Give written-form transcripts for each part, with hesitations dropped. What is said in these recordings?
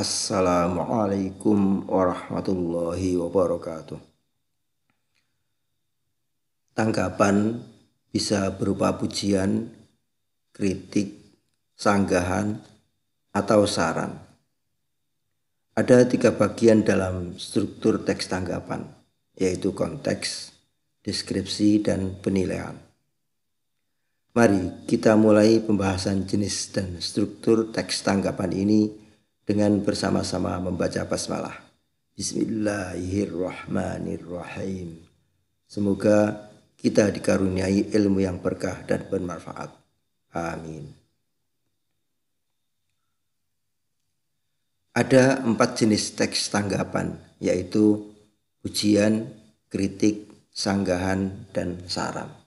Assalamualaikum warahmatullahi wabarakatuh. Tanggapan bisa berupa pujian, kritik, sanggahan, atau saran. Ada 3 bagian dalam struktur teks tanggapan, yaitu konteks, deskripsi, dan penilaian. Mari kita mulai pembahasan jenis dan struktur teks tanggapan ini dengan bersama-sama membaca basmalah. Bismillahirrahmanirrahim. Semoga kita dikaruniai ilmu yang berkah dan bermanfaat. Amin. Ada 4 jenis teks tanggapan, yaitu pujian, kritik, sanggahan, dan saran.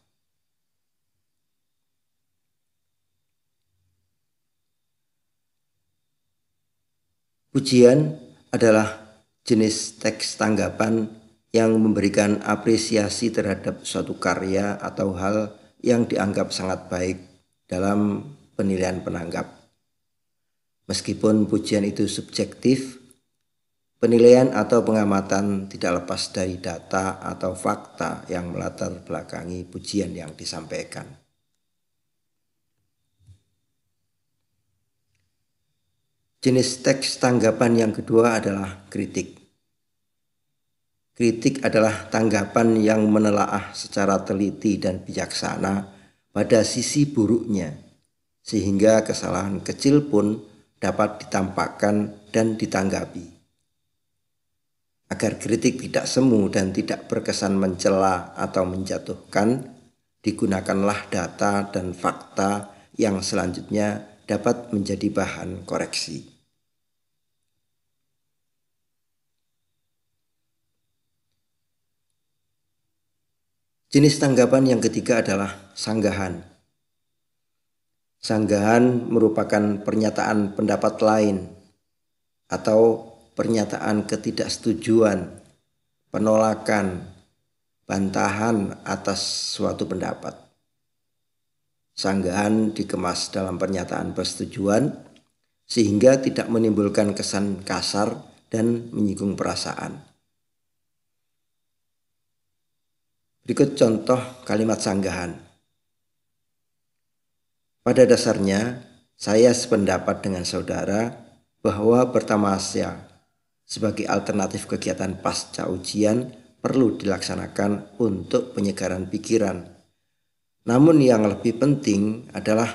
Pujian adalah jenis teks tanggapan yang memberikan apresiasi terhadap suatu karya atau hal yang dianggap sangat baik dalam penilaian penanggap. Meskipun pujian itu subjektif, penilaian atau pengamatan tidak lepas dari data atau fakta yang melatar belakangi pujian yang disampaikan. Jenis teks tanggapan yang kedua adalah kritik. Kritik adalah tanggapan yang menelaah secara teliti dan bijaksana pada sisi buruknya, sehingga kesalahan kecil pun dapat ditampakkan dan ditanggapi. Agar kritik tidak semu dan tidak berkesan mencela atau menjatuhkan, digunakanlah data dan fakta yang selanjutnya dapat menjadi bahan koreksi. Jenis tanggapan yang ketiga adalah sanggahan. Sanggahan merupakan pernyataan pendapat lain atau pernyataan ketidaksetujuan, penolakan, bantahan atas suatu pendapat. Sanggahan dikemas dalam pernyataan persetujuan sehingga tidak menimbulkan kesan kasar dan menyinggung perasaan. Berikut contoh kalimat sanggahan. Pada dasarnya, saya sependapat dengan saudara bahwa bertamasya sebagai alternatif kegiatan pasca ujian perlu dilaksanakan untuk penyegaran pikiran. Namun yang lebih penting adalah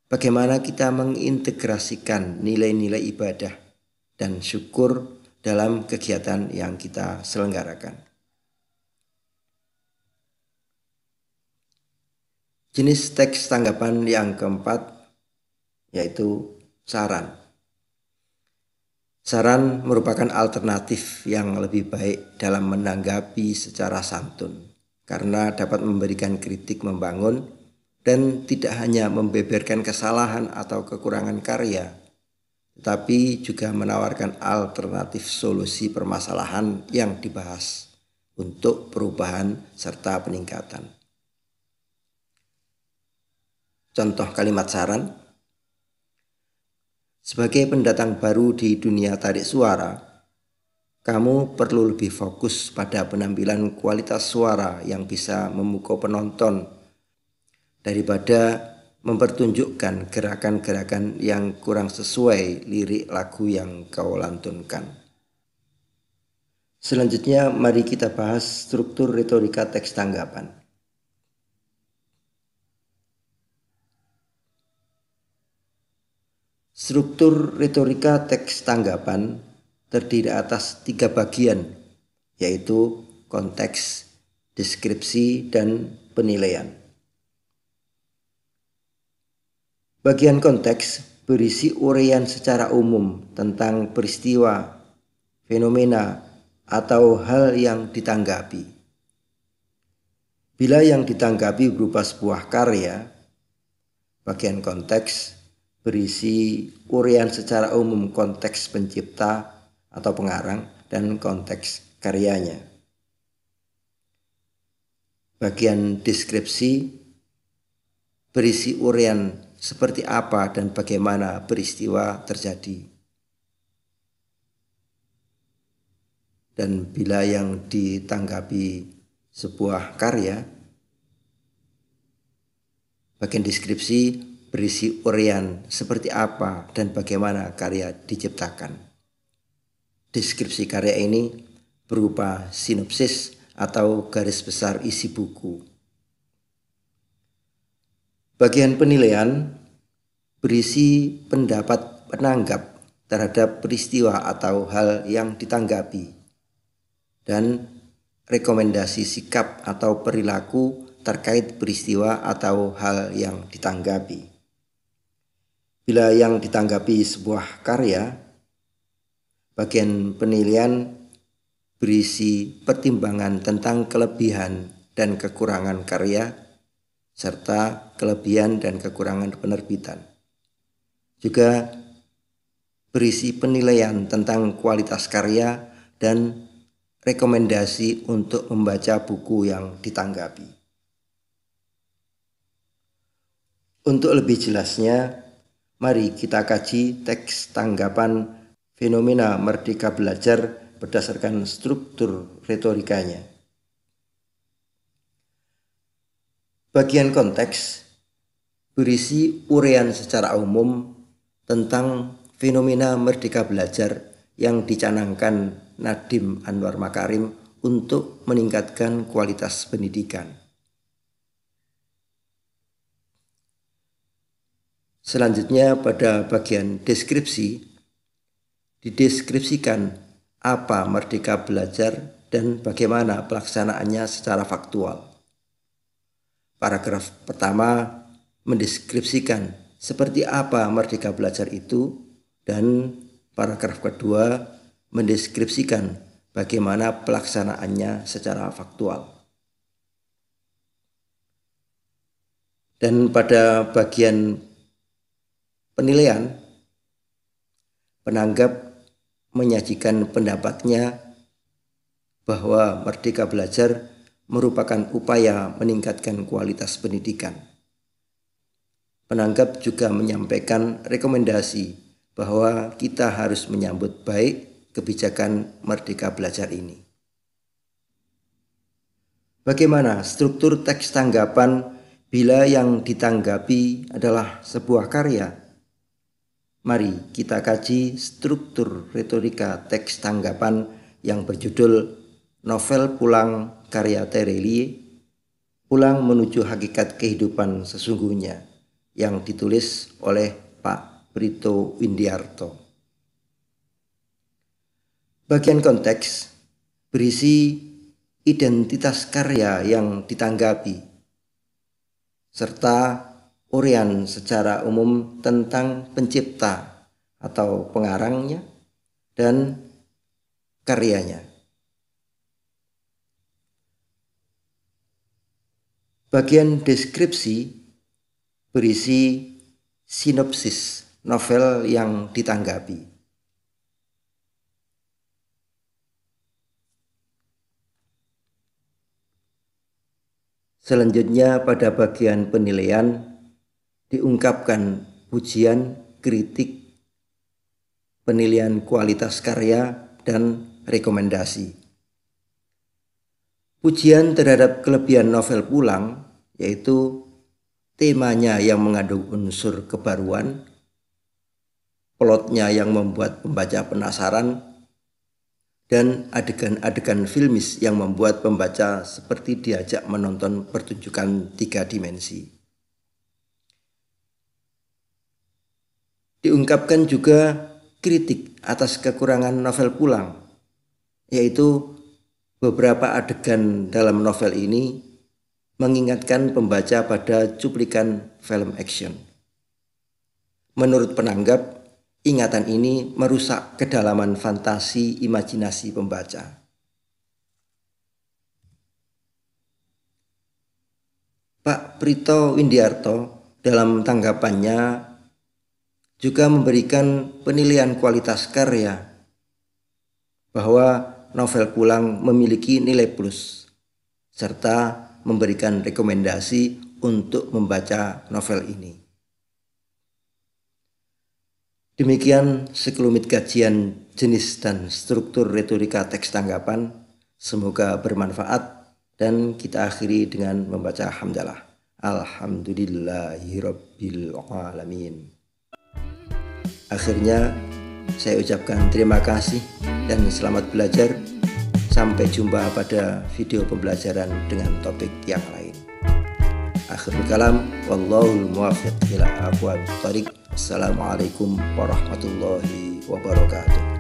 bagaimana kita mengintegrasikan nilai-nilai ibadah dan syukur dalam kegiatan yang kita selenggarakan. Jenis teks tanggapan yang keempat yaitu saran. Saran merupakan alternatif yang lebih baik dalam menanggapi secara santun karena dapat memberikan kritik membangun dan tidak hanya membeberkan kesalahan atau kekurangan karya, tetapi juga menawarkan alternatif solusi permasalahan yang dibahas untuk perubahan serta peningkatan. Contoh kalimat saran. Sebagai pendatang baru di dunia tarik suara, kamu perlu lebih fokus pada penampilan kualitas suara yang bisa memukau penonton daripada mempertunjukkan gerakan-gerakan yang kurang sesuai lirik lagu yang kau lantunkan. Selanjutnya mari kita bahas struktur retorika teks tanggapan. Struktur retorika teks tanggapan terdiri atas 3 bagian, yaitu konteks, deskripsi, dan penilaian. Bagian konteks berisi uraian secara umum tentang peristiwa, fenomena, atau hal yang ditanggapi. Bila yang ditanggapi berupa sebuah karya, bagian konteks berisi uraian secara umum konteks pencipta atau pengarang dan konteks karyanya. Bagian deskripsi berisi uraian seperti apa dan bagaimana peristiwa terjadi. Dan bila yang ditanggapi sebuah karya, bagian deskripsi berisi uraian seperti apa dan bagaimana karya diciptakan. Deskripsi karya ini berupa sinopsis atau garis besar isi buku. Bagian penilaian berisi pendapat penanggap terhadap peristiwa atau hal yang ditanggapi dan rekomendasi sikap atau perilaku terkait peristiwa atau hal yang ditanggapi. Bila yang ditanggapi sebuah karya, bagian penilaian berisi pertimbangan tentang kelebihan dan kekurangan karya serta kelebihan dan kekurangan penerbitan. Juga berisi penilaian tentang kualitas karya dan rekomendasi untuk membaca buku yang ditanggapi. Untuk lebih jelasnya, mari kita kaji teks tanggapan fenomena merdeka belajar berdasarkan struktur retorikanya. Bagian konteks berisi uraian secara umum tentang fenomena merdeka belajar yang dicanangkan Nadiem Anwar Makarim untuk meningkatkan kualitas pendidikan. Selanjutnya pada bagian deskripsi, dideskripsikan apa merdeka belajar dan bagaimana pelaksanaannya secara faktual. Paragraf pertama mendeskripsikan seperti apa merdeka belajar itu, dan paragraf kedua mendeskripsikan bagaimana pelaksanaannya secara faktual. Dan pada bagian penilaian, penanggap menyajikan pendapatnya bahwa merdeka belajar merupakan upaya meningkatkan kualitas pendidikan. Penanggap juga menyampaikan rekomendasi bahwa kita harus menyambut baik kebijakan merdeka belajar ini. Bagaimana struktur teks tanggapan bila yang ditanggapi adalah sebuah karya? Mari kita kaji struktur retorika teks tanggapan yang berjudul Novel Pulang karya Terelie, Pulang Menuju Hakikat Kehidupan Sesungguhnya, yang ditulis oleh Pak Prito Windiarto. Bagian konteks berisi identitas karya yang ditanggapi, serta uraian secara umum tentang pencipta atau pengarangnya dan karyanya. Bagian deskripsi berisi sinopsis novel yang ditanggapi. Selanjutnya pada bagian penilaian diungkapkan pujian, kritik, penilaian kualitas karya, dan rekomendasi. Pujian terhadap kelebihan novel Pulang yaitu temanya yang mengandung unsur kebaruan, plotnya yang membuat pembaca penasaran, dan adegan-adegan filmis yang membuat pembaca seperti diajak menonton pertunjukan 3 dimensi. Diungkapkan juga kritik atas kekurangan novel Pulang, yaitu beberapa adegan dalam novel ini mengingatkan pembaca pada cuplikan film action. Menurut penanggap, ingatan ini merusak kedalaman fantasi imajinasi pembaca. Pak Prito Windiarto dalam tanggapannya juga memberikan penilaian kualitas karya bahwa novel Pulang memiliki nilai plus serta memberikan rekomendasi untuk membaca novel ini. Demikian sekelumit kajian jenis dan struktur retorika teks tanggapan. Semoga bermanfaat dan kita akhiri dengan membaca hamdalah. Alhamdulillahirabbil alamin. Akhirnya saya ucapkan terima kasih dan selamat belajar. Sampai jumpa pada video pembelajaran dengan topik yang lain. Akhirul kalam, wallahul muwaffiq ila aqwamit thoriq. Assalamualaikum warahmatullahi wabarakatuh.